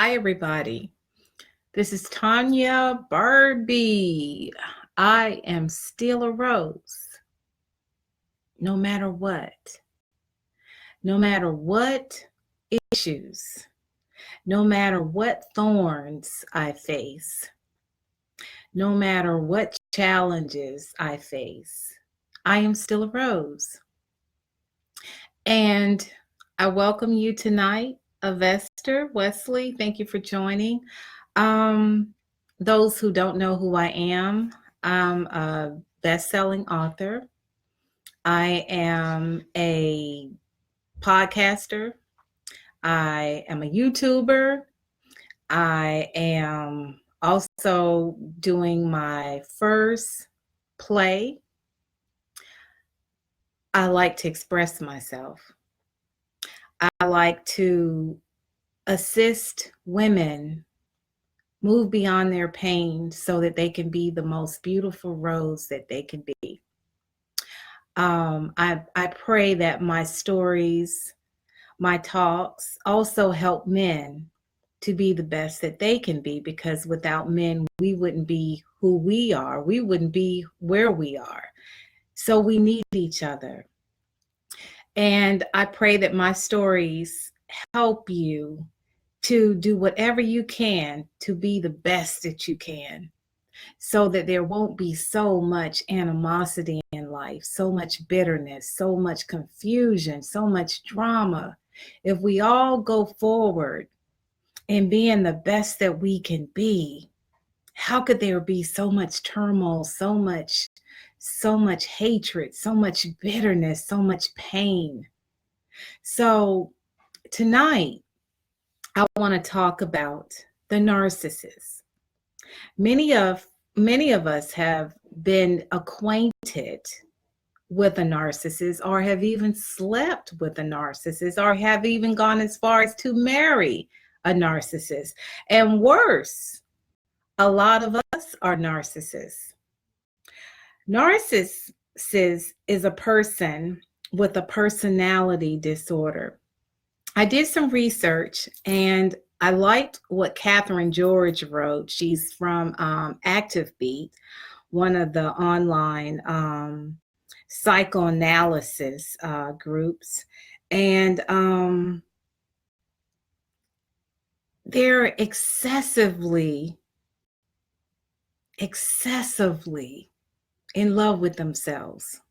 Hi, everybody. This is Tanya Barbie. I am still a rose, no matter what. No matter what issues, no matter what thorns I face, no matter what challenges I face, I am still a rose. And I welcome you tonight, Avester, Wesley. Thank you for joining. Um, those who don't know who I am, I'm a best-selling author. I am a podcaster. I am a YouTuber. I am also doing my first play. I like to express myself. I like to assist women move beyond their pain so that they can be the most beautiful rose that they can be. I pray that my stories, my talks also help men to be the best that they can be, because without men, we wouldn't be who we are. We wouldn't be where we are. So we need each other. And I pray that my stories help you to do whatever you can to be the best that you can, so that there won't be so much animosity in life, so much bitterness, so much confusion, so much drama. If we all go forward and being the best that we can be, how could there be so much turmoil, so much hatred, so much bitterness, so much pain? So tonight, I want to talk about the narcissist. Many of us have been acquainted with a narcissist, or have even slept with a narcissist, or have even gone as far as to marry a narcissist. And worse, a lot of us are narcissists. Narcissist is a person with a personality disorder. I did some research and I liked what Catherine George wrote. She's from Active Beat, one of the online psychoanalysis groups. And they're excessively in love with themselves.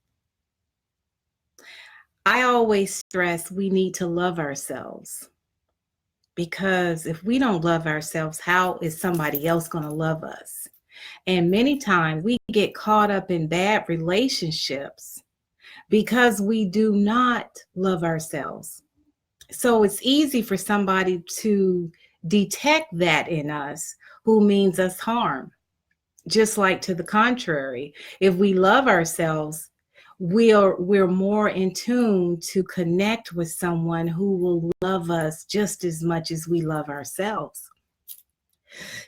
I always stress we need to love ourselves, because if we don't love ourselves, how is somebody else going to love us? And many times we get caught up in bad relationships because we do not love ourselves. So it's easy for somebody to detect that in us who means us harm. Just like to the contrary, if we love ourselves, we're more in tune to connect with someone who will love us just as much as we love ourselves.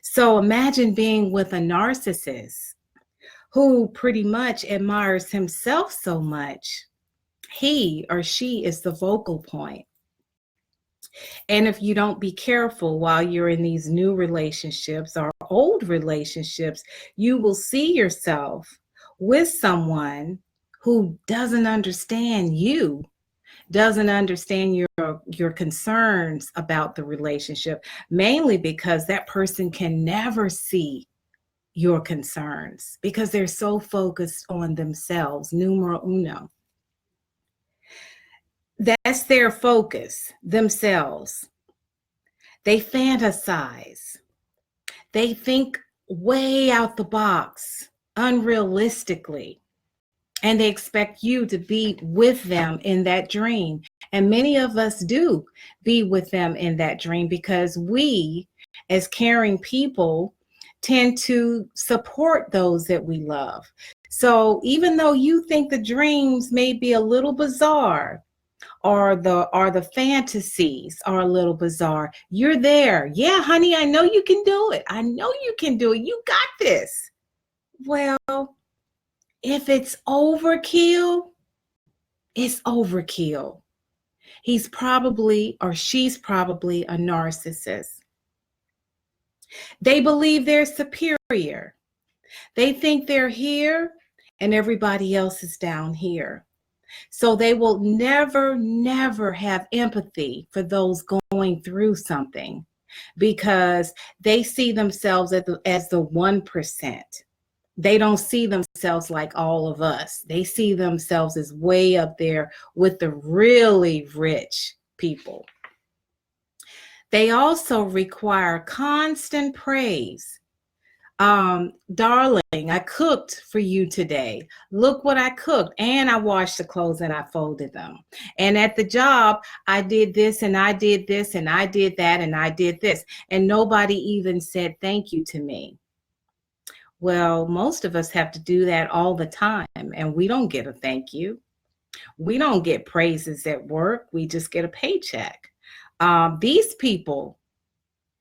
So imagine being with a narcissist who pretty much admires himself so much. He or she is the focal point. And if you don't be careful while you're in these new relationships or old relationships, you will see yourself with someone who doesn't understand you, doesn't understand your concerns about the relationship, mainly because that person can never see your concerns because they're so focused on themselves, numero uno. That's their focus, themselves. They fantasize. They think way out the box, unrealistically. And they expect you to be with them in that dream. And many of us do be with them in that dream because we, as caring people, tend to support those that we love. So even though you think the dreams may be a little bizarre, or the fantasies are a little bizarre, you're there. Yeah, honey, I know you can do it. I know you can do it. You got this. Well, if it's overkill, it's overkill. He's probably, or she's probably, a narcissist. They believe they're superior. They think they're here and everybody else is down here. So they will never, never have empathy for those going through something because they see themselves as the 1%. They don't see themselves like all of us. They see themselves as way up there with the really rich people. They also require constant praise. Darling, I cooked for you today. Look what I cooked. And I washed the clothes and I folded them. And at the job, I did this and I did this and I did that and I did this. And nobody even said thank you to me. Well, most of us have to do that all the time and we don't get a thank you. We don't get praises at work. We just get a paycheck. These people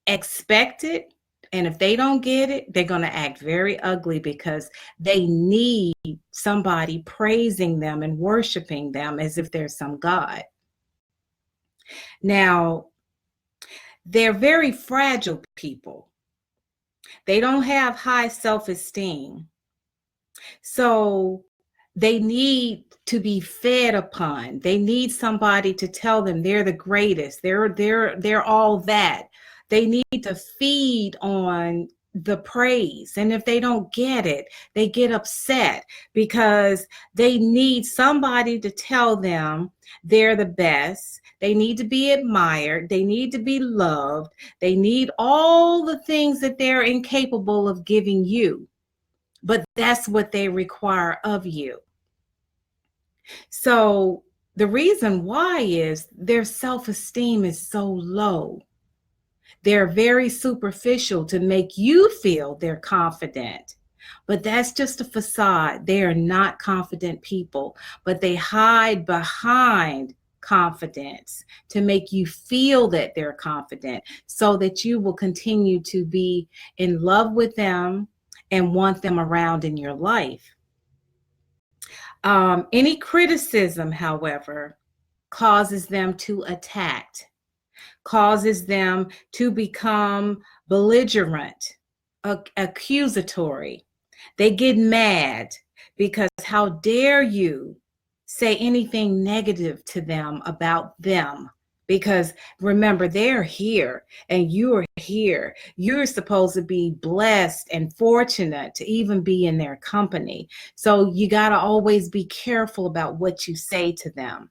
expect it. And if they don't get it, they're going to act very ugly because they need somebody praising them and worshiping them as if they're some God. Now, they're very fragile people. They don't have high self-esteem. So they need to be fed upon. They need somebody to tell them they're the greatest. They're all that. They need to feed on the praise. And if they don't get it, they get upset because they need somebody to tell them they're the best. They need to be admired. They need to be loved. They need all the things that they're incapable of giving you. But that's what they require of you. So the reason why is their self-esteem is so low. They're very superficial to make you feel they're confident. But that's just a facade. They are not confident people, but they hide behind confidence to make you feel that they're confident so that you will continue to be in love with them and want them around in your life. Any criticism, however, causes them to attack, causes them to become belligerent, accusatory. They get mad because how dare you say anything negative to them about them? Because remember, they're here and you are here. You're supposed to be blessed and fortunate to even be in their company. So you got to always be careful about what you say to them.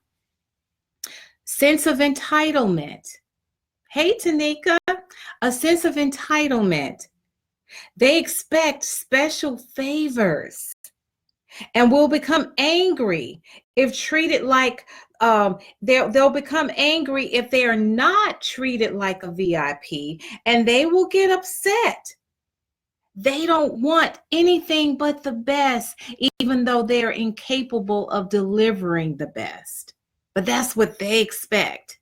Sense of entitlement. Hey, Tanika, a sense of entitlement. They expect special favors and will become angry if treated like they'll become angry if they are not treated like a VIP, and they will get upset. They don't want anything but the best, even though they're incapable of delivering the best. But that's what they expect.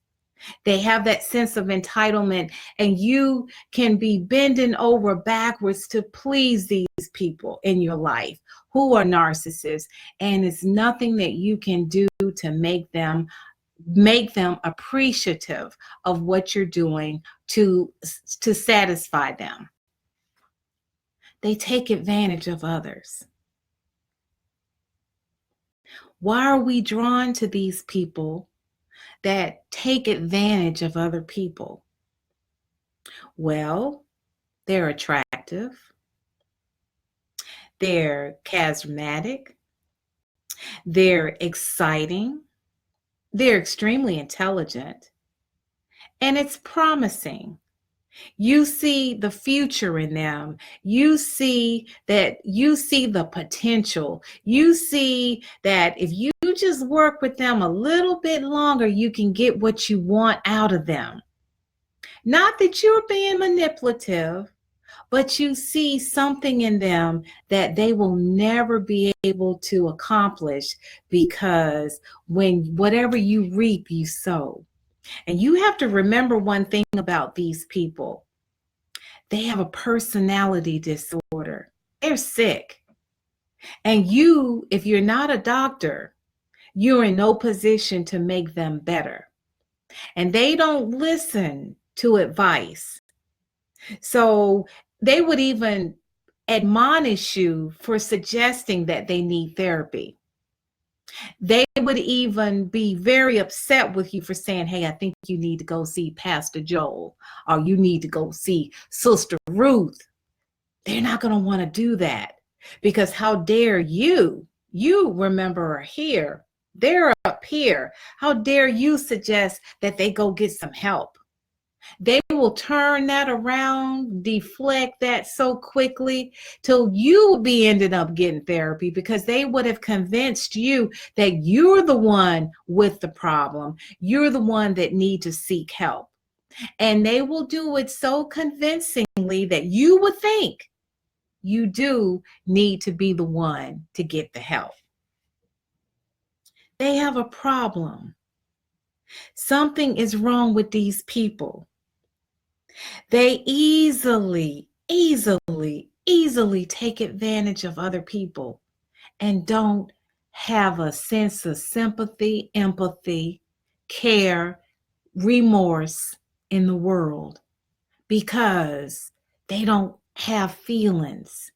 They have that sense of entitlement, and you can be bending over backwards to please these people in your life who are narcissists, and it's nothing that you can do to make them appreciative of what you're doing to satisfy them. They take advantage of others. Why are we drawn to these people that take advantage of other people? Well, they're attractive. They're charismatic. They're exciting. They're extremely intelligent. And it's promising. You see the future in them. You see the potential. You see that if you just work with them a little bit longer, you can get what you want out of them. Not that you're being manipulative, but you see something in them that they will never be able to accomplish, because when whatever you reap, you sow. And you have to remember one thing about these people. They have a personality disorder. They're sick. And you, if you're not a doctor, you're in no position to make them better. And they don't listen to advice. So they would even admonish you for suggesting that they need therapy. They would even be very upset with you for saying, hey, I think you need to go see Pastor Joel, or you need to go see Sister Ruth. They're not going to want to do that, because how dare you? You, remember, are here. They're up here. How dare you suggest that they go get some help? They will turn that around, deflect that so quickly till you would be ended up getting therapy, because they would have convinced you that you're the one with the problem. You're the one that need to seek help. And they will do it so convincingly that you would think you do need to be the one to get the help. They have a problem. Something is wrong with these people. They easily take advantage of other people and don't have a sense of sympathy, empathy, care, remorse in the world, because they don't have feelings.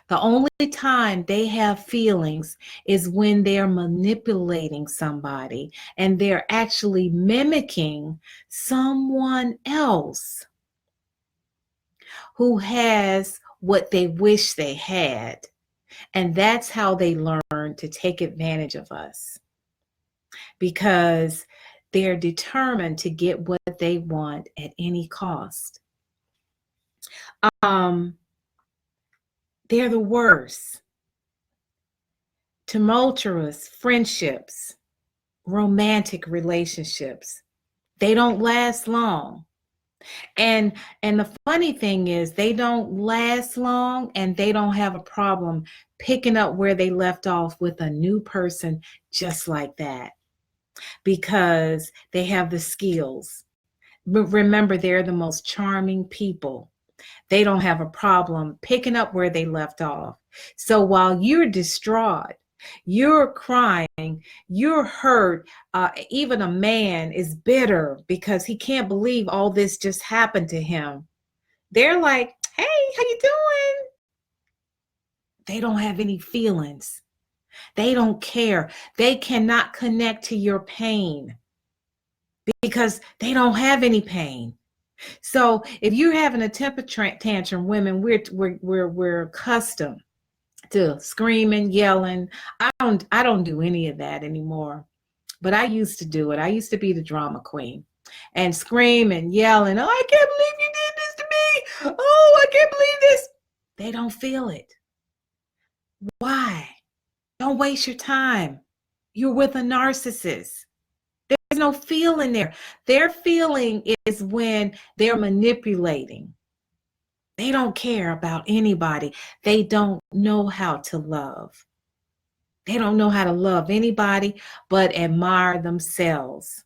The only time they have feelings is when they're manipulating somebody and they're actually mimicking someone else who has what they wish they had. And that's how they learn to take advantage of us, because they're determined to get what they want at any cost. They're the worst. Tumultuous friendships, romantic relationships, they don't last long. And the funny thing is, they don't last long, and they don't have a problem picking up where they left off with a new person just like that, because they have the skills. But remember, they're the most charming people. They don't have a problem picking up where they left off. So while you're distraught, you're crying, you're hurt, even a man is bitter because he can't believe all this just happened to him. They're like, hey, how you doing? They don't have any feelings. They don't care. They cannot connect to your pain because they don't have any pain. So if you're having a temper tantrum, women, we're accustomed to screaming, yelling. I don't do any of that anymore, but I used to do it. I used to be the drama queen and scream and yell and, oh, I can't believe you did this to me. Oh, I can't believe this. They don't feel it. Why? Don't waste your time. You're with a narcissist. There's no feeling there. Their feeling is when they're manipulating. They don't care about anybody. They don't know how to love. They don't know how to love anybody but admire themselves.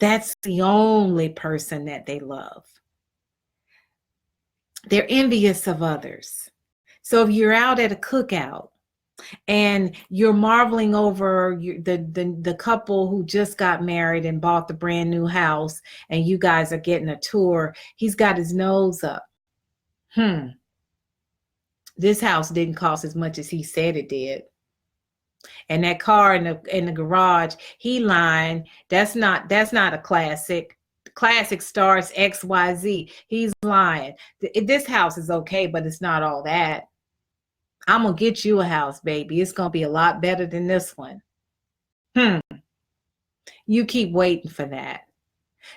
That's the only person that they love. They're envious of others. So if you're out at a cookout and you're marveling over the couple who just got married and bought the brand new house, and you guys are getting a tour, he's got his nose up. This house didn't cost as much as he said it did. And that car in the garage, he lying. That's not a classic. Classic stars XYZ. He's lying. This house is okay, but it's not all that. I'm gonna get you a house, baby. It's gonna be a lot better than this one. You keep waiting for that.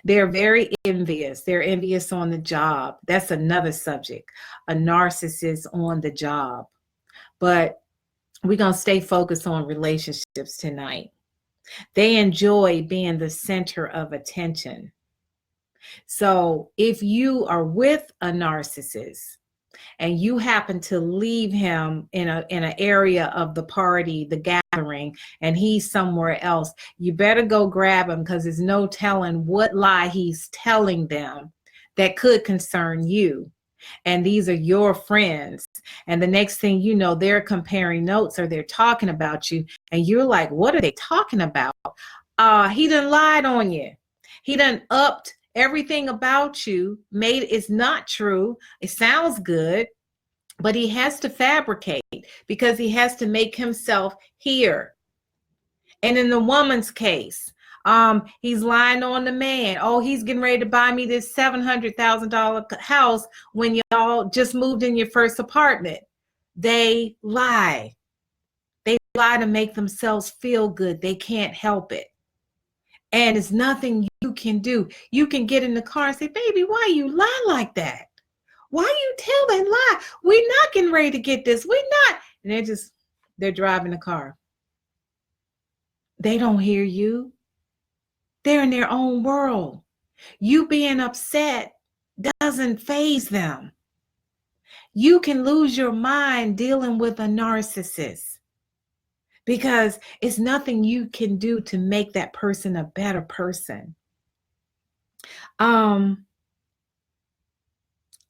They're very envious. They're envious on the job. That's another subject. A narcissist on the job. But we're going to stay focused on relationships tonight. They enjoy being the center of attention. So if you are with a narcissist and you happen to leave him in an area of the party, the gathering, and he's somewhere else, you better go grab him, because there's no telling what lie he's telling them that could concern you. And these are your friends. And the next thing you know, they're comparing notes or they're talking about you. And you're like, what are they talking about? He done lied on you. He done upped everything about you is not true. It sounds good, but he has to fabricate because he has to make himself hear. And in the woman's case, he's lying on the man. Oh, he's getting ready to buy me this $700,000 house when y'all just moved in your first apartment. They lie. They lie to make themselves feel good. They can't help it. And it's nothing you can do. You can get in the car and say, baby, why you lie like that? Why you tell that lie? We're not getting ready to get this. We're not. And they're driving the car. They don't hear you. They're in their own world. You being upset doesn't faze them. You can lose your mind dealing with a narcissist because it's nothing you can do to make that person a better person.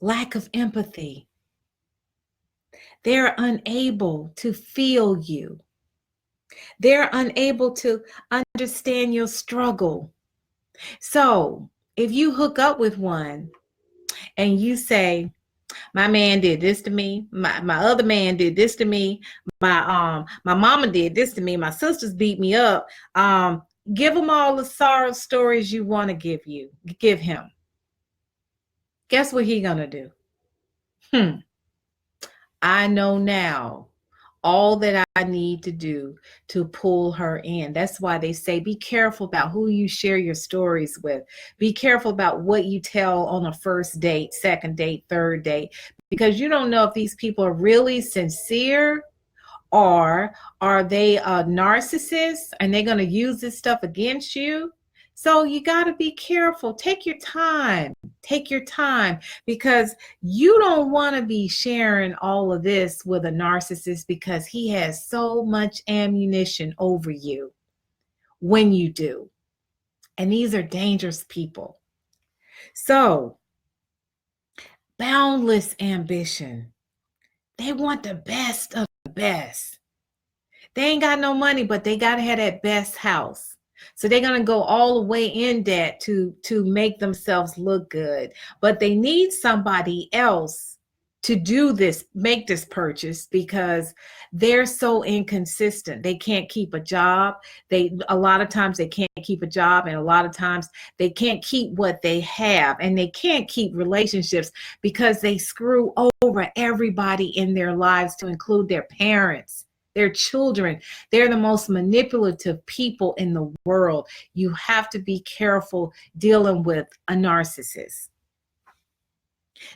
Lack of empathy. They're unable to feel you. They're unable to understand your struggle. So if you hook up with one and you say, my man did this to me, my other man did this to me, my mama did this to me, my sisters beat me up, give him all the sorrow stories you want to give him. Guess what he gonna do? I know now all that I need to do to pull her in. That's why they say be careful about who you share your stories with. Be careful about what you tell on a first date, second date, third date, because you don't know if these people are really sincere or are they a narcissist and they're going to use this stuff against you. So you got to be careful. Take your time. Take your time, because you don't want to be sharing all of this with a narcissist because he has so much ammunition over you when you do. And these are dangerous people. So, boundless ambition. They want the best of the best. They ain't got no money, but they got to have that best house. So they're going to go all the way in debt to make themselves look good. But they need somebody else to do this, make this purchase, because they're so inconsistent. They can't keep a job. A lot of times they can't keep a job, and a lot of times they can't keep what they have, and they can't keep relationships because they screw over everybody in their lives, to include their parents, their children. They're the most manipulative people in the world. You have to be careful dealing with a narcissist.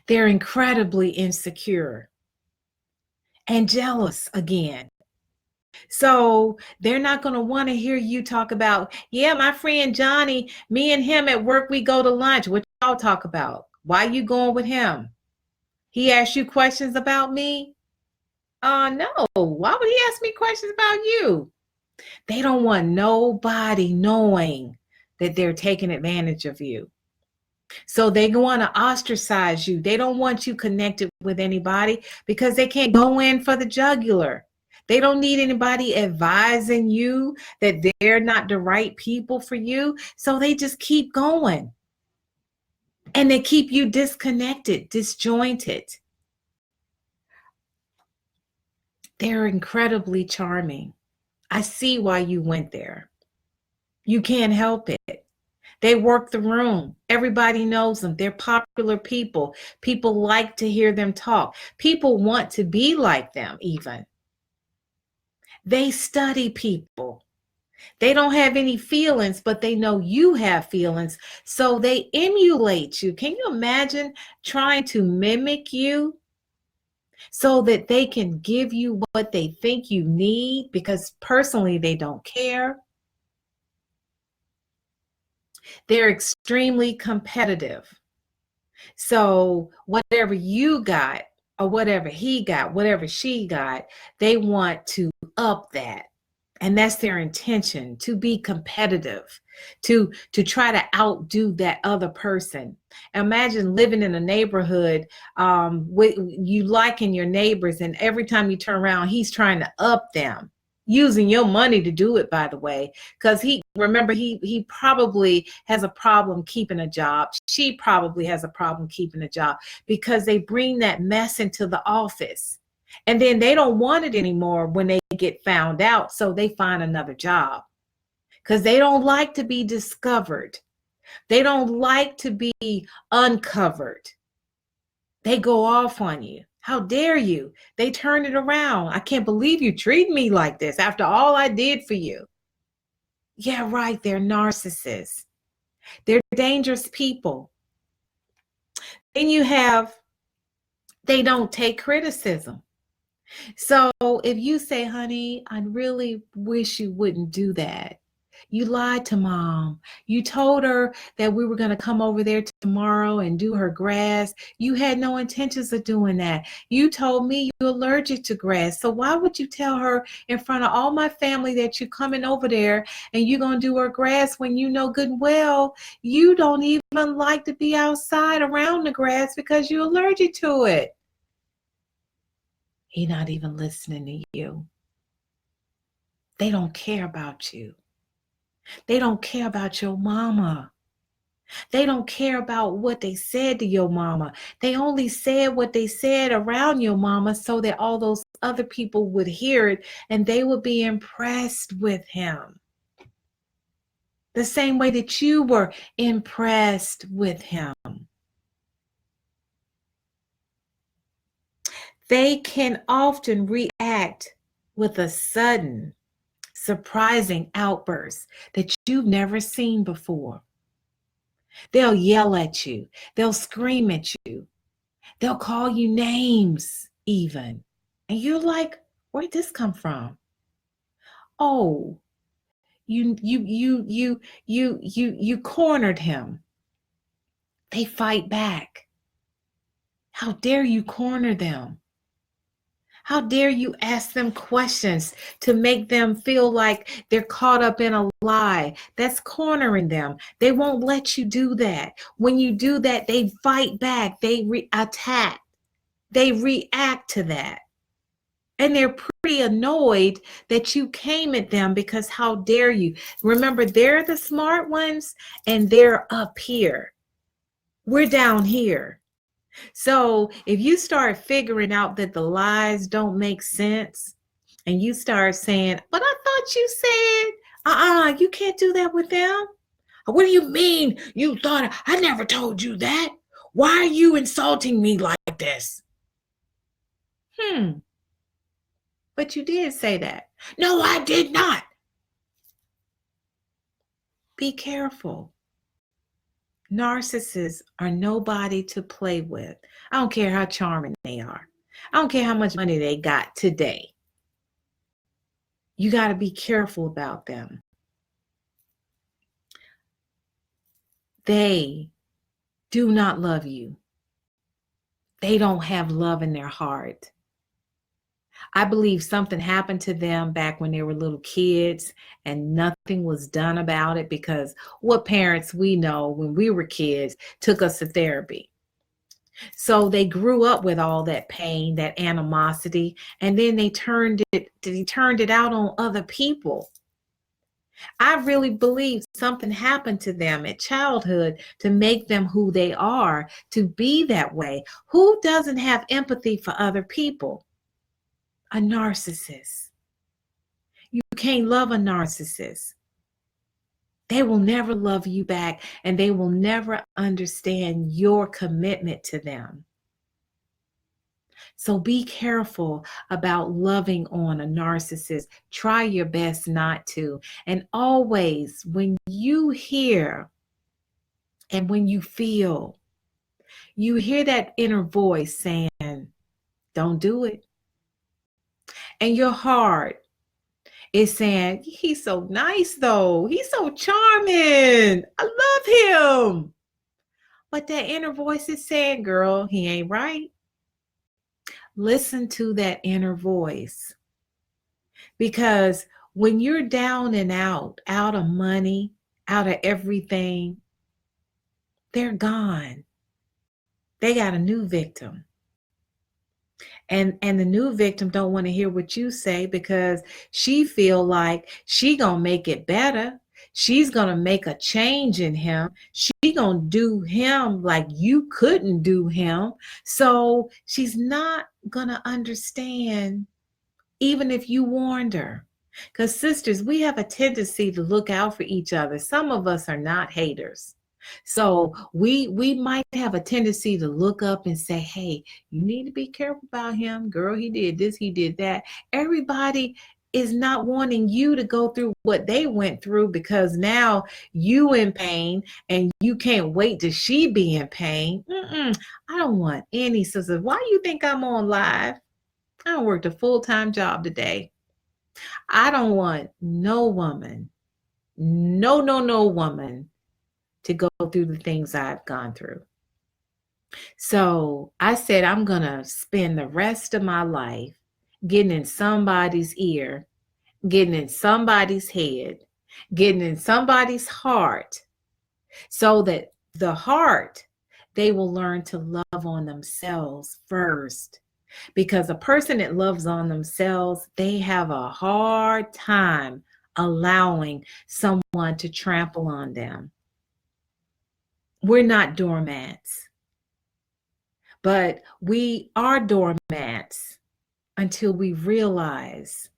They're incredibly insecure and jealous again. So they're not going to want to hear you talk about, yeah, my friend Johnny, me and him at work, we go to lunch. What y'all talk about? Why you going with him? He asked you questions about me? No. Why would he ask me questions about you? They don't want nobody knowing that they're taking advantage of you. So they want to ostracize you. They don't want you connected with anybody because they can't go in for the jugular. They don't need anybody advising you that they're not the right people for you. So they just keep going. And they keep you disconnected, disjointed. They're incredibly charming. I see why you went there. You can't help it. They work the room. Everybody knows them. They're popular people. People like to hear them talk. People want to be like them even. They study people. They don't have any feelings, but they know you have feelings. So they emulate you. Can you imagine trying to mimic you so that they can give you what they think you need, because personally they don't care? They're extremely competitive. So whatever you got or whatever he got, whatever she got, they want to up that. And that's their intention, to be competitive, to try to outdo that other person. Imagine living in a neighborhood with you liking your neighbors, and every time you turn around, he's trying to up them. using your money to do it, by the way, because he probably has a problem keeping a job. She probably has a problem keeping a job because they bring that mess into the office, and then they don't want it anymore when they get found out, so they find another job because they don't like to be discovered. They don't like to be uncovered. They go off on you. How dare you? They turn it around. I can't believe you treat me like this after all I did for you. Yeah, right. They're narcissists. They're dangerous people. Then you have, they don't take criticism. So if you say, honey, I really wish you wouldn't do that. You lied to mom. You told her that we were going to come over there tomorrow and do her grass. You had no intentions of doing that. You told me you're allergic to grass. So why would you tell her in front of all my family that you're coming over there and you're going to do her grass when you know good and well you don't even like to be outside around the grass because you're allergic to it? He's not even listening to you. They don't care about you. They don't care about your mama. They don't care about what they said to your mama. They only said what they said around your mama so that all those other people would hear it and they would be impressed with him. The same way that you were impressed with him. They can often react with a sudden, surprising outburst that you've never seen before. They'll yell at you. They'll scream at you. They'll call you names even. And you're like, where'd this come from? Oh, you cornered him. They fight back. How dare you corner them? How dare you ask them questions to make them feel like they're caught up in a lie? That's cornering them. They won't let you do that. When you do that, they fight back. They attack. They react to that. And they're pretty annoyed that you came at them because how dare you? Remember, they're the smart ones and they're up here. We're down here. So if you start figuring out that the lies don't make sense and you start saying, but I thought you said, you can't do that with them. What do you mean you thought I never told you that? Why are you insulting me like this? But you did say that. No, I did not. Be careful. Narcissists are nobody to play with. I don't care how charming they are. I don't care how much money they got today. You got to be careful about them. They do not love you. They don't have love in their heart. I believe something happened to them back when they were little kids and nothing was done about it, because what parents we know when we were kids took us to therapy. So they grew up with all that pain, that animosity, and then they turned it out on other people. I really believe something happened to them at childhood to make them who they are, to be that way. Who doesn't have empathy for other people? A narcissist. You can't love a narcissist. They will never love you back, and they will never understand your commitment to them. So be careful about loving on a narcissist. Try your best not to. And always, when you hear and when you feel, you hear that inner voice saying, don't do it. And your heart is saying, he's so nice though. He's so charming. I love him. But that inner voice is saying, girl, he ain't right. Listen to that inner voice. Because when you're down and out of money, out of everything, they're gone. They got a new victim. And the new victim don't want to hear what you say because she feel like she gonna make it better. She's gonna make a change in him. She gonna do him like you couldn't do him. So she's not gonna understand even if you warned her. Because sisters, we have a tendency to look out for each other. Some of us are not haters. So we might have a tendency to look up and say, hey, you need to be careful about him. Girl, he did this, he did that. Everybody is not wanting you to go through what they went through because now you in pain and you can't wait till she be in pain. I don't want any sisters. Why do you think I'm on live? I worked a full-time job today. I don't want no woman, no woman to go through the things I've gone through. So I said, I'm going to spend the rest of my life getting in somebody's ear, getting in somebody's head, getting in somebody's heart, so that the heart, they will learn to love on themselves first. Because a person that loves on themselves, they have a hard time allowing someone to trample on them. We're not doormats, but we are doormats until we realize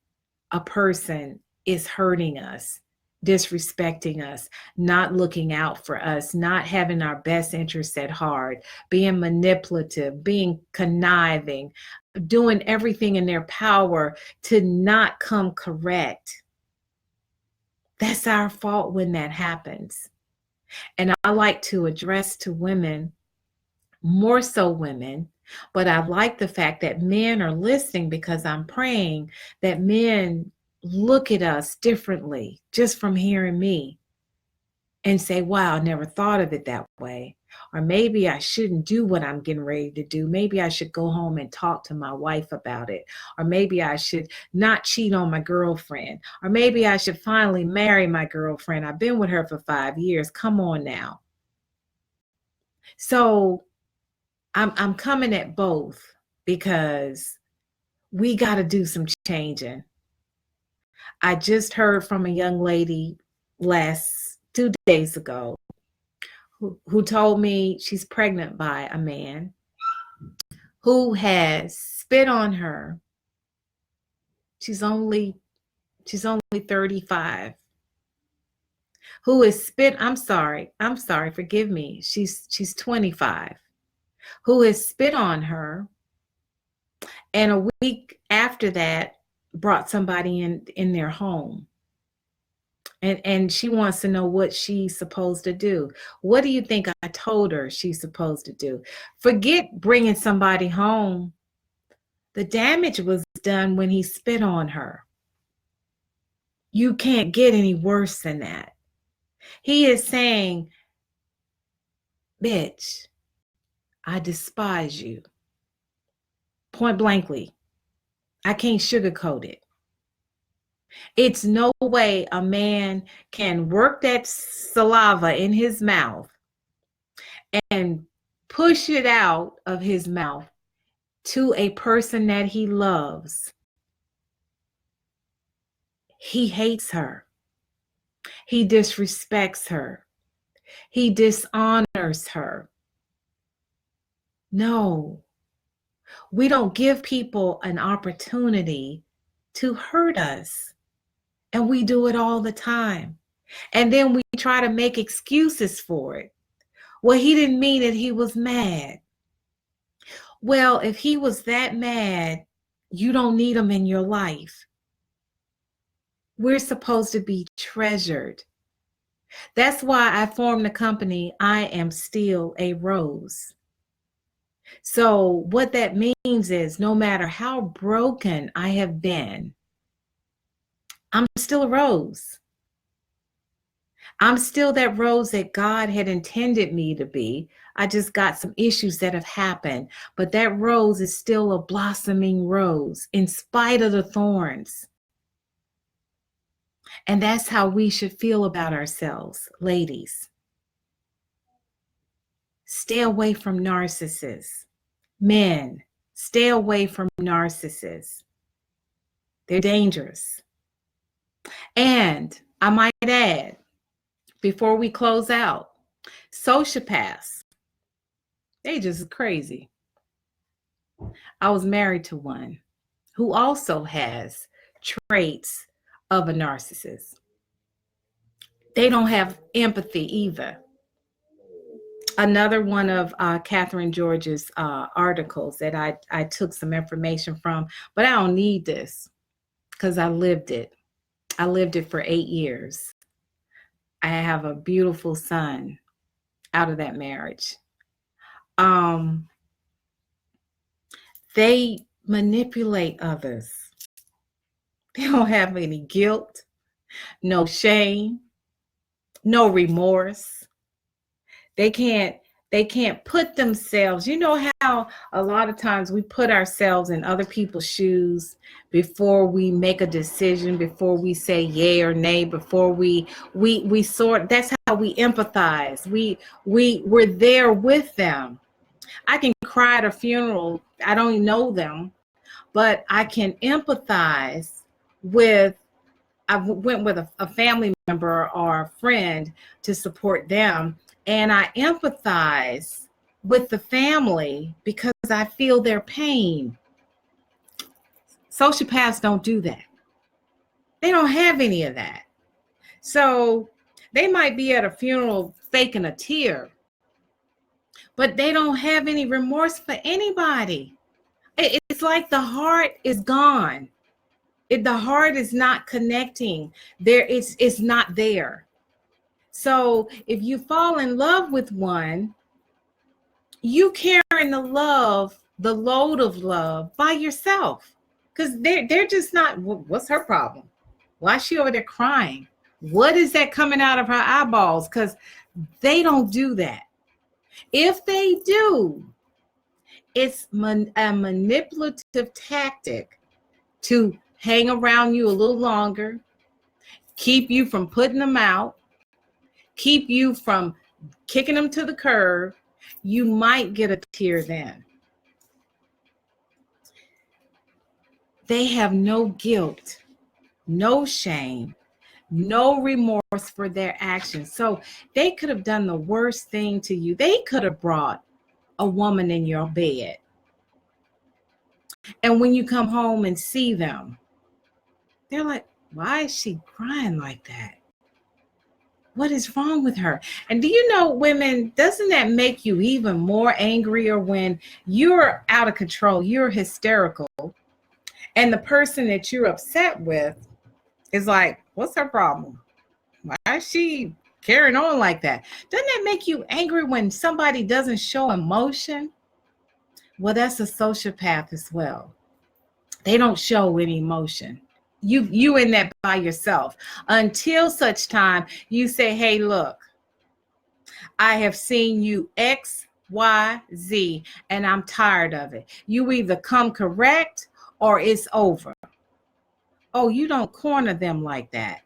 a person is hurting us, disrespecting us, not looking out for us, not having our best interests at heart, being manipulative, being conniving, doing everything in their power to not come correct. That's our fault when that happens. And I like to address to women, more so women, but I like the fact that men are listening because I'm praying that men look at us differently just from hearing me and say, wow, I never thought of it that way. Or maybe I shouldn't do what I'm getting ready to do. Maybe I should go home and talk to my wife about it. Or maybe I should not cheat on my girlfriend. Or maybe I should finally marry my girlfriend. I've been with her for 5 years. Come on now. So I'm coming at both because we got to do some changing. I just heard from a young lady 2 days ago who told me she's pregnant by a man who has spit on her. She's only 35. Who is spit, I'm sorry, forgive me. She's 25. Who has spit on her, and a week after that brought somebody in their home. And she wants to know what she's supposed to do. What do you think I told her she's supposed to do? Forget bringing somebody home. The damage was done when he spit on her. You can't get any worse than that. He is saying, bitch, I despise you. Point blankly. I can't sugarcoat it. It's no way a man can work that saliva in his mouth and push it out of his mouth to a person that he loves. He hates her. He disrespects her. He dishonors her. No, we don't give people an opportunity to hurt us. And we do it all the time. And then we try to make excuses for it. Well, he didn't mean it. He was mad. Well, if he was that mad, you don't need him in your life. We're supposed to be treasured. That's why I formed the company, I Am Still a Rose. So what that means is no matter how broken I have been, I'm still a rose. I'm still that rose that God had intended me to be. I just got some issues that have happened, but that rose is still a blossoming rose in spite of the thorns. And that's how we should feel about ourselves, ladies. Stay away from narcissists. Men, Stay away from narcissists. They're dangerous. And I might add, before we close out, sociopaths, they just crazy. I was married to one who also has traits of a narcissist. They don't have empathy either. Another one of Catherine George's articles that I took some information from, but I don't need this because I lived it. I lived it for 8 years. I have a beautiful son out of that marriage. They manipulate others. They don't have any guilt, no shame, no remorse. They can't put themselves, you know how a lot of times we put ourselves in other people's shoes before we make a decision, before we say yay or nay, before we sort, that's how we empathize. We're there with them. I can cry at a funeral. I don't know them, but I can empathize with, I went with a family member or a friend to support them, and I empathize with the family because I feel their pain. Sociopaths don't do that. They don't have any of that. So they might be at a funeral faking a tear, but they don't have any remorse for anybody. It's like the heart is gone. The heart is not connecting. It's not there. So if you fall in love with one, you carrying the load of love by yourself, because they're just not. What's her problem? Why is she over there crying? What is that coming out of her eyeballs? Because they don't do that. If they do, it's a manipulative tactic to hang around you a little longer, keep you from putting them out, keep you from kicking them to the curb. You might get a tear then. They have no guilt, no shame, no remorse for their actions. So they could have done the worst thing to you. They could have brought a woman in your bed. And when you come home and see them, they're like, why is she crying like that? What is wrong with her? And do you know, women, doesn't that make you even more angrier when you're out of control, you're hysterical, and the person that you're upset with is like, what's her problem? Why is she carrying on like that? Doesn't that make you angry when somebody doesn't show emotion? Well, that's a sociopath as well. They don't show any emotion. You in that by yourself until such time you say, hey, look, I have seen you X, Y, Z, and I'm tired of it. You either come correct or it's over. Oh, you don't corner them like that.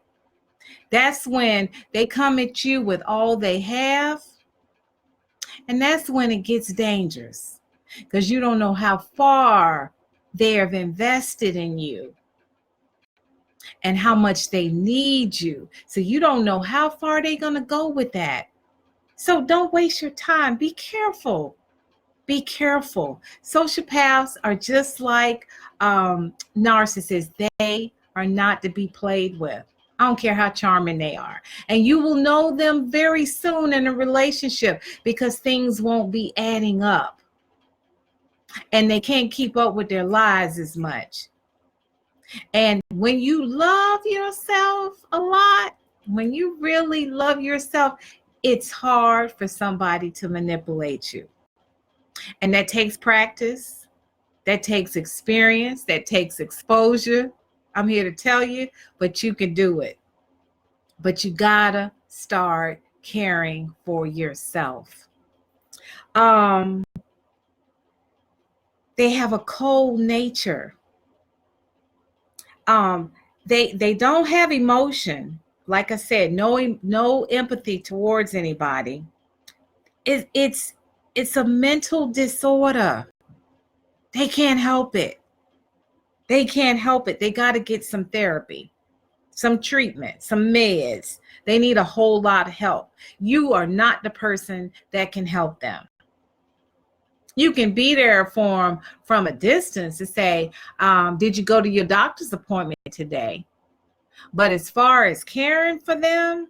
That's when they come at you with all they have. And that's when it gets dangerous, because you don't know how far they have invested in you and how much they need you. So you don't know how far they're going to go with that. So don't waste your time. Be careful. Be careful. Sociopaths are just like narcissists. They are not to be played with. I don't care how charming they are. And you will know them very soon in a relationship, because things won't be adding up. And they can't keep up with their lives as much. And when you love yourself a lot, when you really love yourself, it's hard for somebody to manipulate you. And that takes practice, that takes experience, that takes exposure. I'm here to tell you, but you can do it. But you gotta start caring for yourself. They have a cold nature. They don't have emotion. Like I said, no empathy towards anybody. It's a mental disorder. They can't help it. They can't help it. They got to get some therapy, some treatment, some meds. They need a whole lot of help. You are not the person that can help them. You can be there for them from a distance to say, did you go to your doctor's appointment today? But as far as caring for them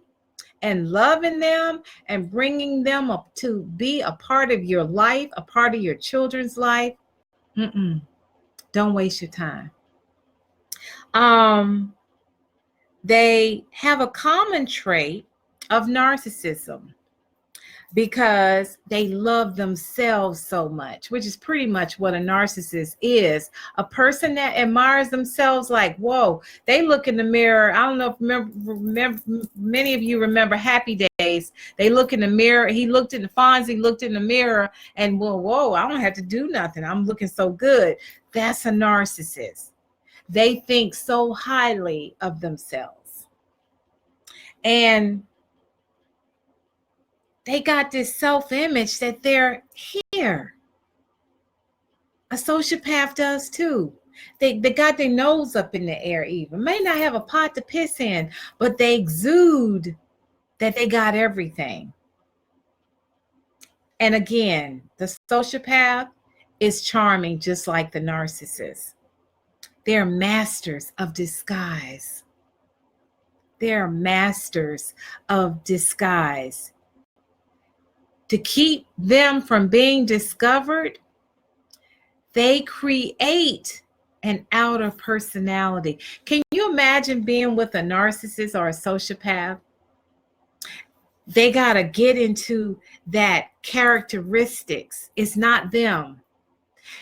and loving them and bringing them up to be a part of your life, a part of your children's life, don't waste your time. They have a common trait of narcissism because they love themselves so much, which is pretty much what a narcissist is. A person that admires themselves, like, whoa, they look in the mirror. I don't know if remember many of you remember Happy Days. They look in the mirror. Fonzie looked in the mirror and, well, whoa, I don't have to do nothing. I'm looking so good. That's a narcissist. They think so highly of themselves. And they got this self-image that they're here. A sociopath does too. They got their nose up in the air even. May not have a pot to piss in, but they exude that they got everything. And again, the sociopath is charming just like the narcissist. They're masters of disguise. They're masters of disguise. To keep them from being discovered, they create an outer personality. Can you imagine being with a narcissist or a sociopath? They got to get into that characteristics. It's not them.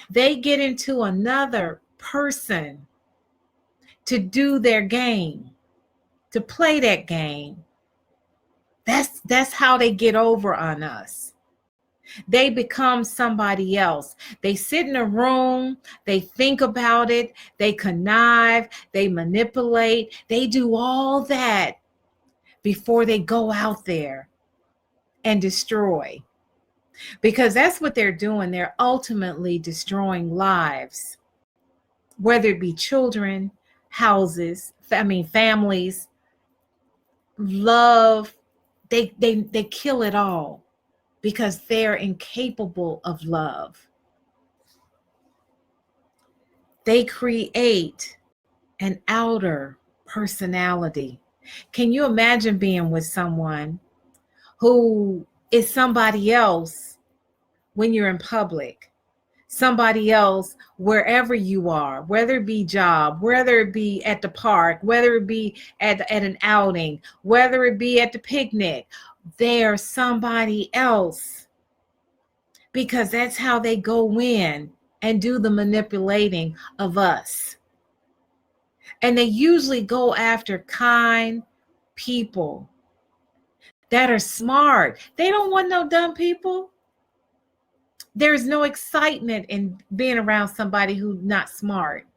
They get into another person to do their game, to play that game. That's how they get over on us. They become somebody else. They sit in a room, they think about it, they connive, they manipulate, they do all that before they go out there and destroy. Because that's what they're doing. They're ultimately destroying lives, whether it be children, houses, families, love. They kill it all because they're incapable of love. They create an outer personality. Can you imagine being with someone who is somebody else when you're in public? Somebody else wherever you are, whether it be job, whether it be at the park, whether it be at an outing, whether it be at the picnic, they're somebody else, because that's how they go in and do the manipulating of us. And they usually go after kind people that are smart. They don't want no dumb people. There's no excitement in being around somebody who's not smart.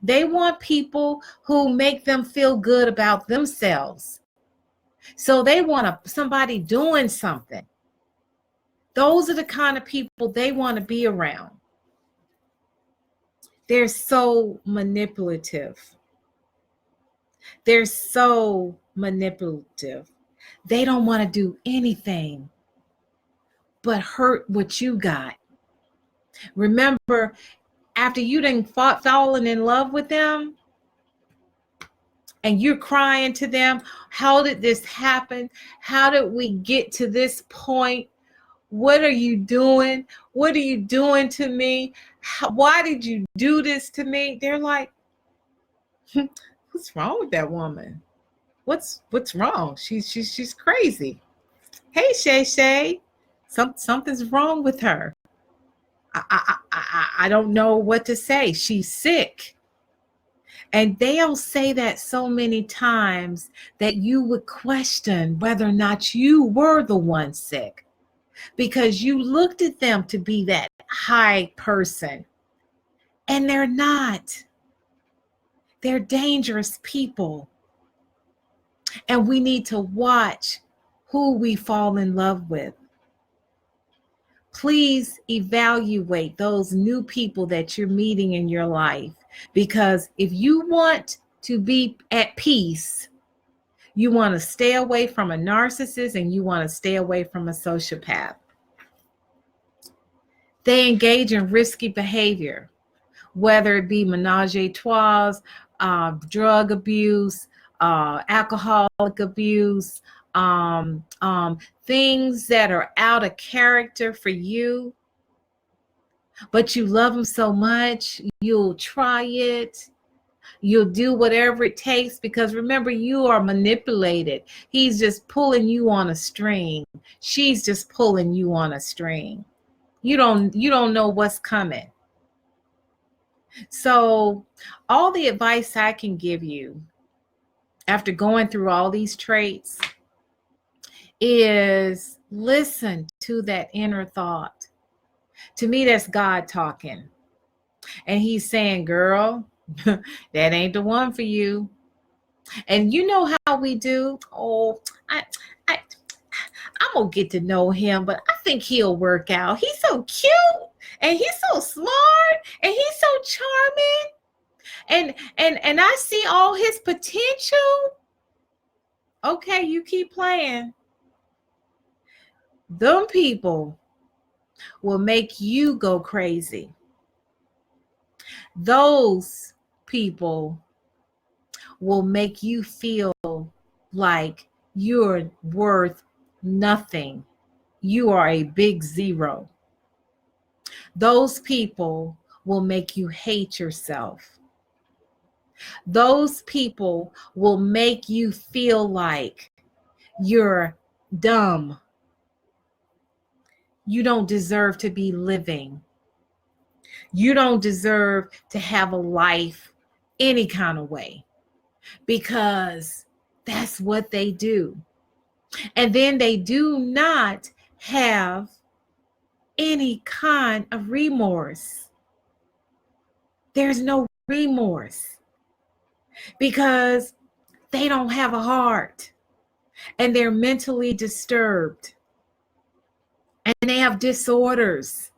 They want people who make them feel good about themselves. So they want somebody doing something. Those are the kind of people they want to be around. They're so manipulative. They're so manipulative. They don't want to do anything but hurt what you got. Remember, after you done fallen in love with them and you're crying to them, how did this happen? How did we get to this point? What are you doing? What are you doing to me? Why did you do this to me? They're like, what's wrong with that woman? What's wrong? She's crazy. Hey, Shay, something's wrong with her. I don't know what to say. She's sick. And they'll say that so many times that you would question whether or not you were the one sick, because you looked at them to be that high person, and they're not. They're dangerous people. And we need to watch who we fall in love with. Please evaluate those new people that you're meeting in your life, because if you want to be at peace, you want to stay away from a narcissist and you want to stay away from a sociopath. They engage in risky behavior, whether it be menage a trois, drug abuse, alcoholic abuse, things that are out of character for you, but you love them so much, you'll try it. You'll do whatever it takes, because remember, you are manipulated. He's just pulling you on a string. She's just pulling you on a string. You don't know what's coming. So all the advice I can give you after going through all these traits is listen to that inner thought. To me, that's God talking. And he's saying, girl, that ain't the one for you. And you know how we do? Oh, I'm going to get to know him, but I think he'll work out. He's so cute and he's so smart and he's so charming. And I see all his potential. Okay, you keep playing. Them people will make you go crazy. Those people will make you feel like you're worth nothing. You are a big zero. Those people will make you hate yourself. Those people will make you feel like you're dumb. You don't deserve to be living. You don't deserve to have a life any kind of way, because that's what they do. And then they do not have any kind of remorse. There's no remorse because they don't have a heart and they're mentally disturbed and they have disorders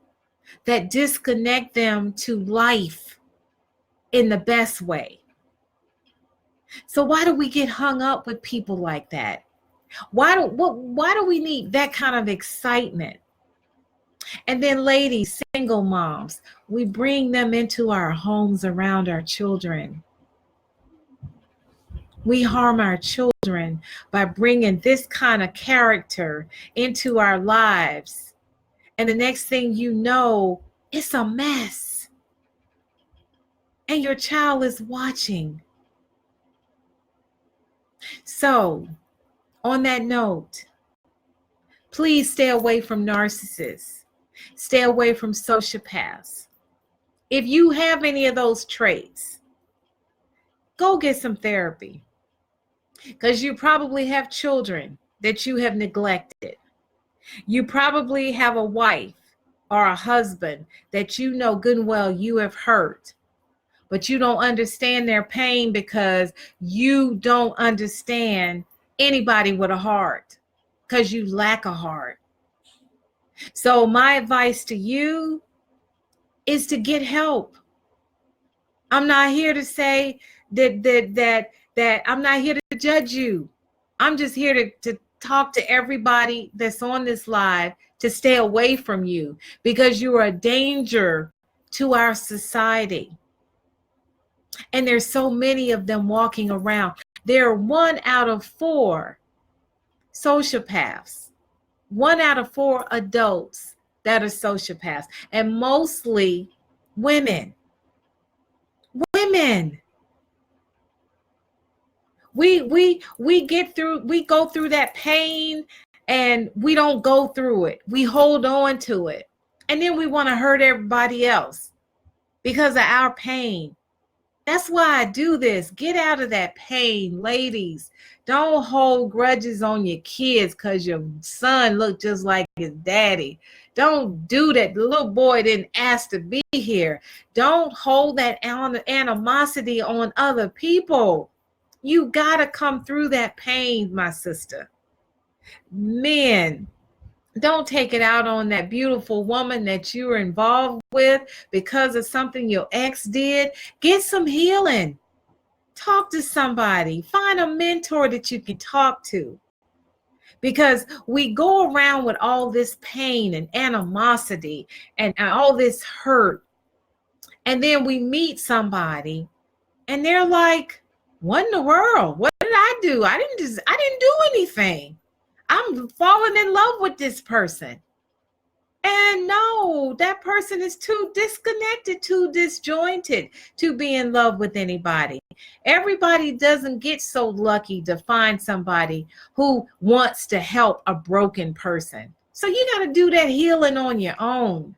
that disconnect them to life in the best way. So why do we get hung up with people like that? Why do we need that kind of excitement? And then ladies, single moms, we bring them into our homes around our children. We harm our children by bringing this kind of character into our lives. And the next thing you know, it's a mess. And your child is watching. So, on that note, please stay away from narcissists. Stay away from sociopaths. If you have any of those traits, go get some therapy, because you probably have children that you have neglected. You probably have a wife or a husband that you know good and well you have hurt, but you don't understand their pain because you don't understand anybody with a heart, because you lack a heart. So my advice to you is to get help. I'm not here to say that I'm not here to judge you. I'm just here to talk to everybody that's on this live to stay away from you, because you are a danger to our society. And there's so many of them walking around. There are 1 out of 4 sociopaths, 1 out of 4 adults that are sociopaths, and mostly women. Women. We go through that pain and we don't go through it. We hold on to it. And then we want to hurt everybody else because of our pain. That's why I do this. Get out of that pain, ladies. Don't hold grudges on your kids because your son looked just like his daddy. Don't do that. The little boy didn't ask to be here. Don't hold that animosity on other people. You got to come through that pain, my sister. Men, Don't take it out on that beautiful woman that you were involved with because of something your ex did. Get some healing. Talk to somebody. Find a mentor that you can talk to. Because we go around with all this pain and animosity and all this hurt. And then we meet somebody and they're like, what in the world? What did I do? I didn't do anything. I'm falling in love with this person. And no, that person is too disconnected, too disjointed to be in love with anybody. Everybody doesn't get so lucky to find somebody who wants to help a broken person. So you got to do that healing on your own.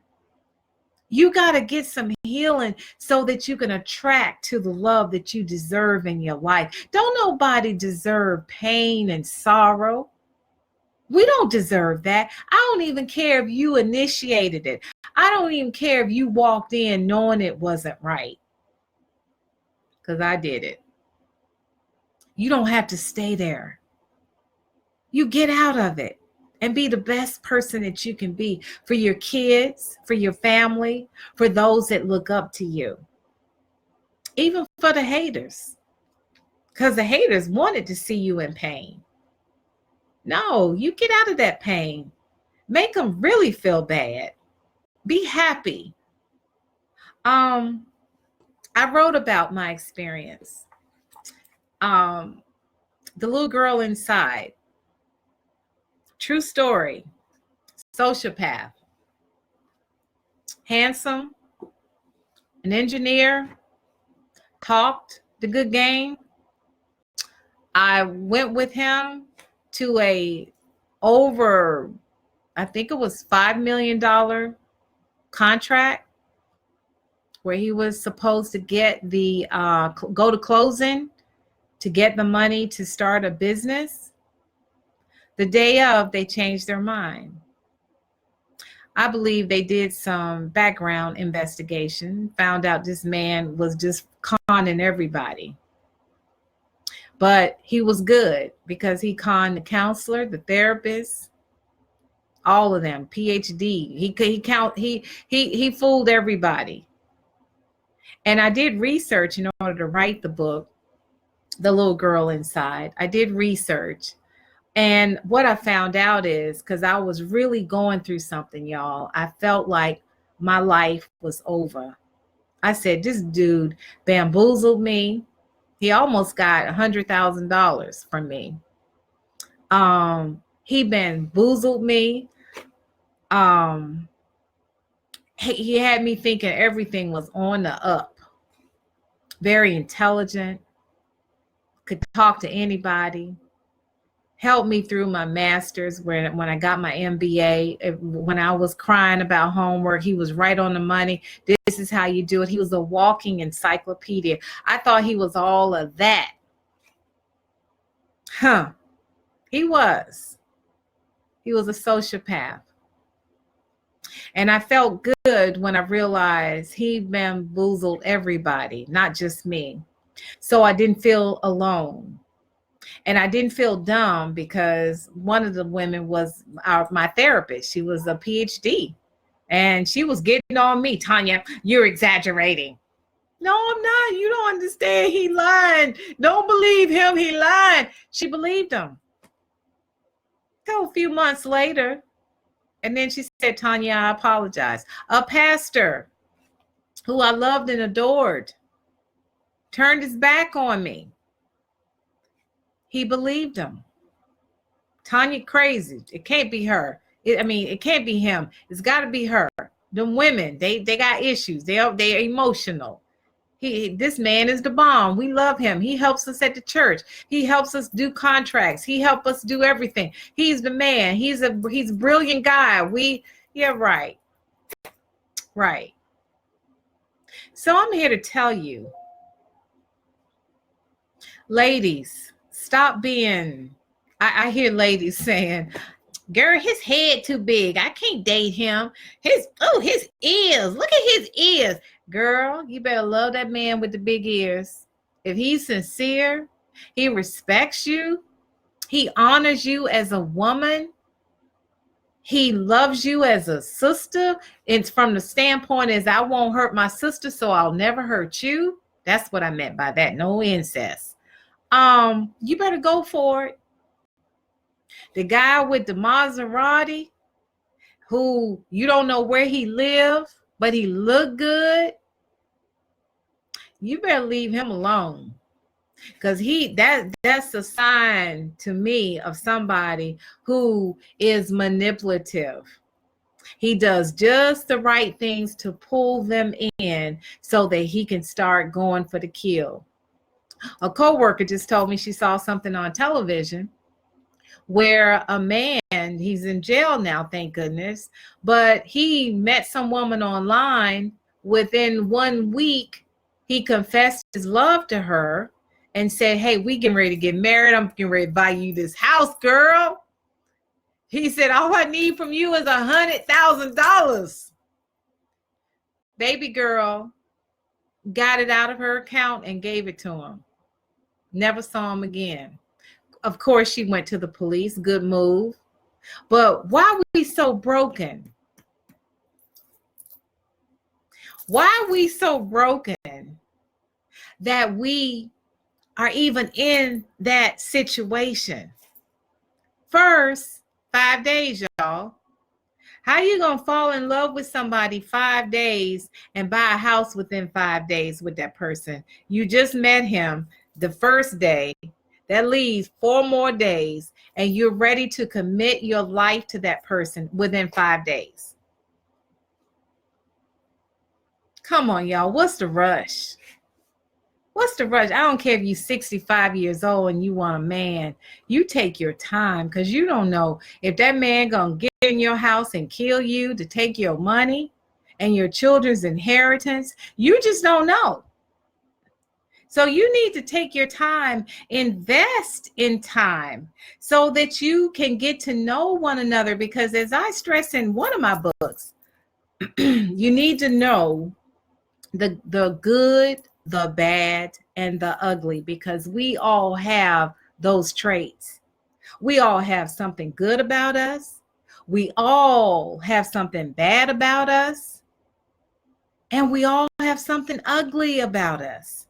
You got to get some healing so that you can attract to the love that you deserve in your life. Don't nobody deserve pain and sorrow. We don't deserve that. I don't even care if you initiated it. I don't even care if you walked in knowing it wasn't right. Because I did it. You don't have to stay there. You get out of it and be the best person that you can be for your kids, for your family, for those that look up to you. Even for the haters. Because the haters wanted to see you in pain. No, you get out of that pain. Make them really feel bad. Be happy. I wrote about my experience. The little girl inside. True story. Sociopath. Handsome. An engineer. Talked the good game. I went with him to I think it was $5 million contract where he was supposed to get go to closing to get the money to start a business. The day of, they changed their mind. I believe they did some background investigation, found out this man was just conning everybody. But he was good because he conned the counselor, the therapist, all of them, PhD. He fooled everybody. And I did research in order to write the book, The Little Girl Inside. I did research. And what I found out is, because I was really going through something, y'all, I felt like my life was over. I said, this dude bamboozled me. He almost got $100,000 from me. He bamboozled me. He had me thinking everything was on the up. Very intelligent, could talk to anybody. Helped me through my master's when I got my MBA. When I was crying about homework, he was right on the money. This is how you do it. He was a walking encyclopedia. I thought he was all of that. He was. He was a sociopath. And I felt good when I realized he bamboozled everybody, not just me. So I didn't feel alone. And I didn't feel dumb because one of the women was my therapist. She was a PhD. And she was getting on me. Tanya, you're exaggerating. No, I'm not. You don't understand. He lied. Don't believe him. He lied. She believed him. So a few months later, and then she said, Tanya, I apologize. A pastor who I loved and adored turned his back on me. He believed him. Tanya crazy. It can't be her. It can't be him. It's got to be her. Them women, they got issues. They're emotional. This man is the bomb. We love him. He helps us at the church. He helps us do contracts. He helps us do everything. He's the man. He's a brilliant guy. Right. Right. So I'm here to tell you, ladies, stop being, I hear ladies saying, girl, his head too big. I can't date him. His ears. Look at his ears. Girl, you better love that man with the big ears. If he's sincere, he respects you, he honors you as a woman, He loves you as a sister. It's from the standpoint is I won't hurt my sister, so I'll never hurt you. That's what I meant by that. No incest. You better go for it. The guy with the Maserati, who you don't know where he lives, but he look good, you better leave him alone. Because that's a sign to me of somebody who is manipulative. He does just the right things to pull them in so that he can start going for the kill. A coworker just told me she saw something on television where a man, he's in jail now, thank goodness, but he met some woman online. Within 1 week, he confessed his love to her and said, hey, we getting ready to get married. I'm getting ready to buy you this house, girl. He said, all I need from you is $100,000. Baby girl got it out of her account and gave it to him. Never saw him again. Of course, she went to the police. Good move. But why are we so broken? Why are we so broken that we are even in that situation? First, 5 days, y'all. How you going to fall in love with somebody 5 days and buy a house within 5 days with that person? You just met him the first day. That leaves 4 more days, and you're ready to commit your life to that person within 5 days. Come on, y'all. What's the rush? What's the rush? I don't care if you're 65 years old and you want a man. You take your time, because you don't know if that man gonna get in your house and kill you to take your money and your children's inheritance. You just don't know. So you need to take your time, invest in time so that you can get to know one another. Because as I stress in one of my books, you need to know the good, the bad, and the ugly, because we all have those traits. We all have something good about us. We all have something bad about us. And we all have something ugly about us.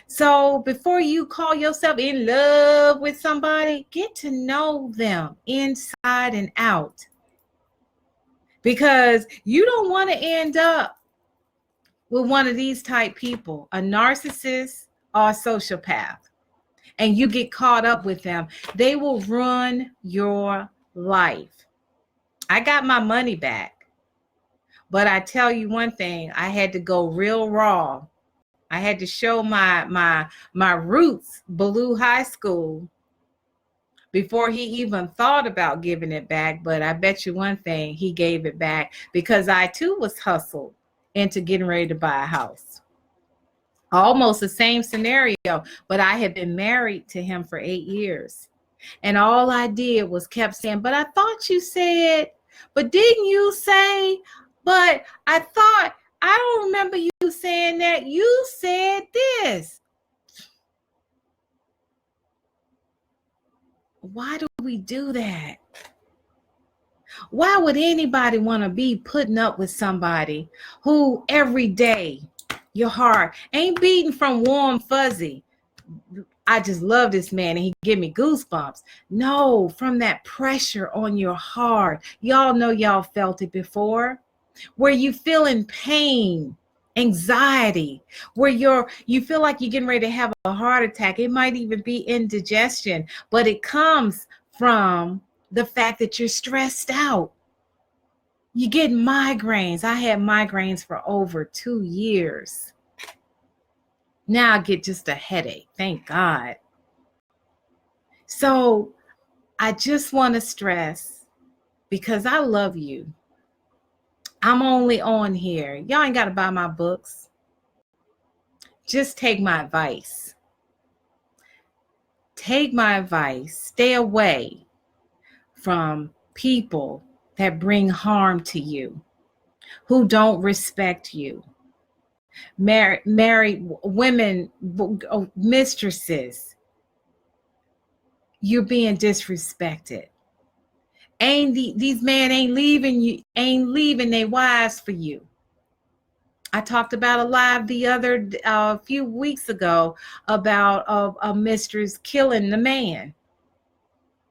So before you call yourself in love with somebody, get to know them inside and out. Because you don't want to end up with one of these type people, a narcissist or a sociopath, and you get caught up with them. They will ruin your life. I got my money back, but I tell you one thing, I had to go real raw. I had to show my roots, Ballou High School, before he even thought about giving it back. But I bet you one thing, he gave it back, because I too was hustled into getting ready to buy a house. Almost the same scenario, but I had been married to him for 8 years. And all I did was kept saying, but I thought you said, but didn't you say, but I thought, I don't remember you saying that. You said this. Why do we do that? Why would anybody want to be putting up with somebody who every day your heart ain't beating from warm fuzzy? I just love this man and he give me goosebumps. No, from that pressure on your heart. Y'all know y'all felt it before, where you feel in pain, anxiety, where you feel like you're getting ready to have a heart attack. It might even be indigestion, but it comes from the fact that you're stressed out. You get migraines. I had migraines for over 2 years. Now I get just a headache. Thank God. So I just want to stress, because I love you. I'm only on here. Y'all ain't got to buy my books. Just take my advice. Take my advice. Stay away from people that bring harm to you, who don't respect you. Married women, mistresses, you're being disrespected. These men ain't leaving their wives for you. I talked about a live the other few weeks ago about a mistress killing the man,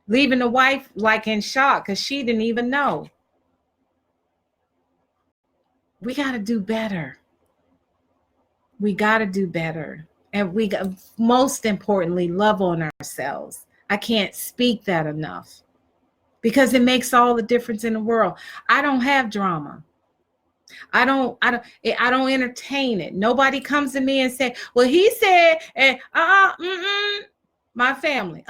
leaving the wife like in shock because she didn't even know. We got to do better. We got to do better. And we got, most importantly, love on ourselves. I can't speak that enough because it makes all the difference in the world. I don't have drama. I don't entertain it. Nobody comes to me and say, well, he said, my family,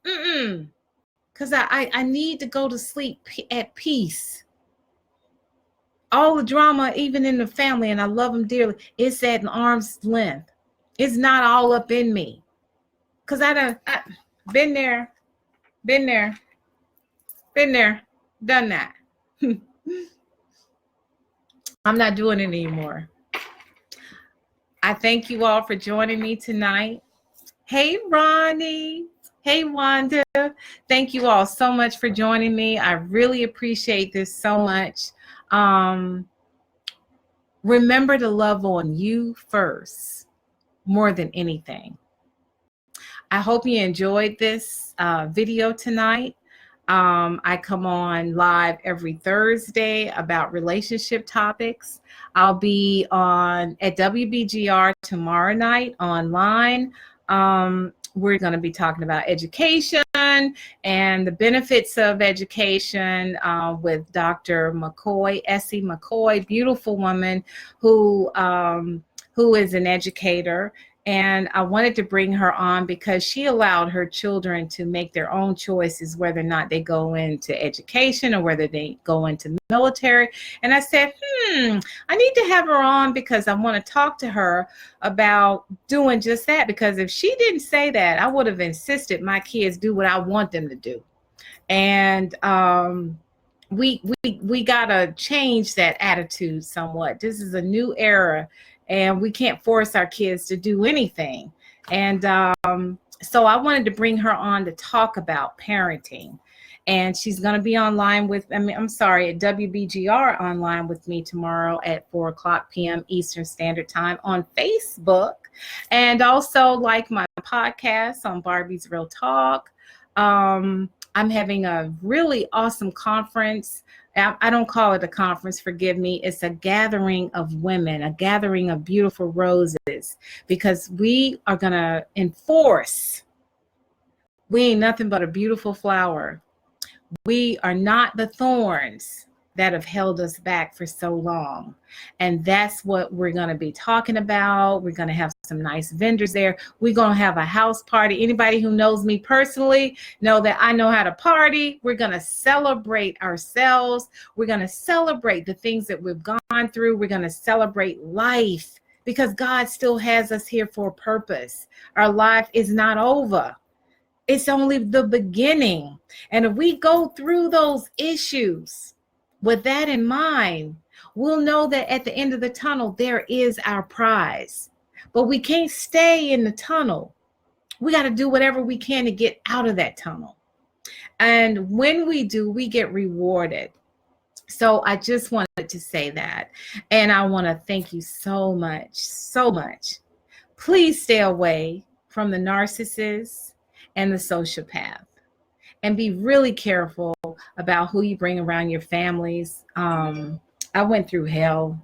because I need to go to sleep at peace. All the drama, even in the family, and I love them dearly, it's at an arm's length. It's not all up in me. Because I been there, done that. I'm not doing it anymore. I thank you all for joining me tonight. Hey, Ronnie. Hey, Wanda. Thank you all so much for joining me. I really appreciate this so much. Remember to love on you first, more than anything. I hope you enjoyed this video tonight. I come on live every Thursday about relationship topics. I'll be on at WBGR tomorrow night online. We're going to be talking about education and the benefits of education with Dr. McCoy, Essie McCoy, beautiful woman who is an educator. And I wanted to bring her on because she allowed her children to make their own choices, whether or not they go into education or whether they go into military. And I said, I need to have her on because I want to talk to her about doing just that. Because if she didn't say that, I would have insisted my kids do what I want them to do. And we got to change that attitude somewhat. This is a new era. And we can't force our kids to do anything. And so I wanted to bring her on to talk about parenting. And she's going to be online with, at WBGR online with me tomorrow at 4:00 p.m. Eastern Standard Time on Facebook. And also like my podcast on Barbie's Real Talk. I'm having a really awesome conference. I don't call it a conference, forgive me. It's a gathering of women, a gathering of beautiful roses, because we are going to enforce we ain't nothing but a beautiful flower. We are not the thorns that have held us back for so long. And that's what we're going to be talking about. We're going to have some nice vendors there. We're going to have a house party. Anybody who knows me personally know that I know how to party. We're going to celebrate ourselves. We're going to celebrate the things that we've gone through. We're going to celebrate life because God still has us here for a purpose. Our life is not over. It's only the beginning. And if we go through those issues, with that in mind, we'll know that at the end of the tunnel, there is our prize. But we can't stay in the tunnel. We got to do whatever we can to get out of that tunnel. And when we do, we get rewarded. So I just wanted to say that. And I want to thank you so much, so much. Please stay away from the narcissist and the sociopath. And be really careful about who you bring around your families. I went through hell.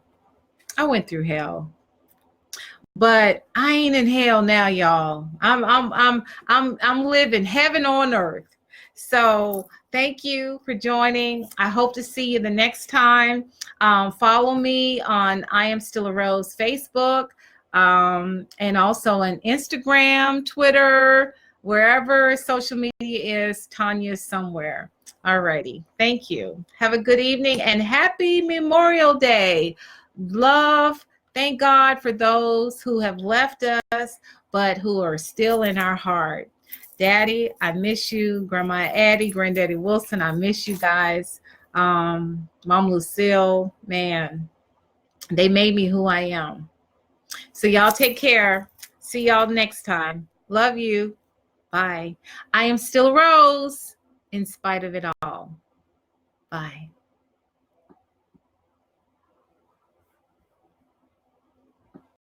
But I ain't in hell now, y'all. I'm living heaven on earth. So thank you for joining. I hope to see you the next time. Follow me on I Am Still a Rose Facebook, and also on Instagram, Twitter, wherever social media is, Tanya's somewhere. All righty. Thank you. Have a good evening and happy Memorial Day. Love. Thank God for those who have left us, but who are still in our heart. Daddy, I miss you. Grandma Addie, Granddaddy Wilson, I miss you guys. Mom Lucille, man, they made me who I am. So y'all take care. See y'all next time. Love you. Bye. I am still a Rose. in spite of it all. Bye.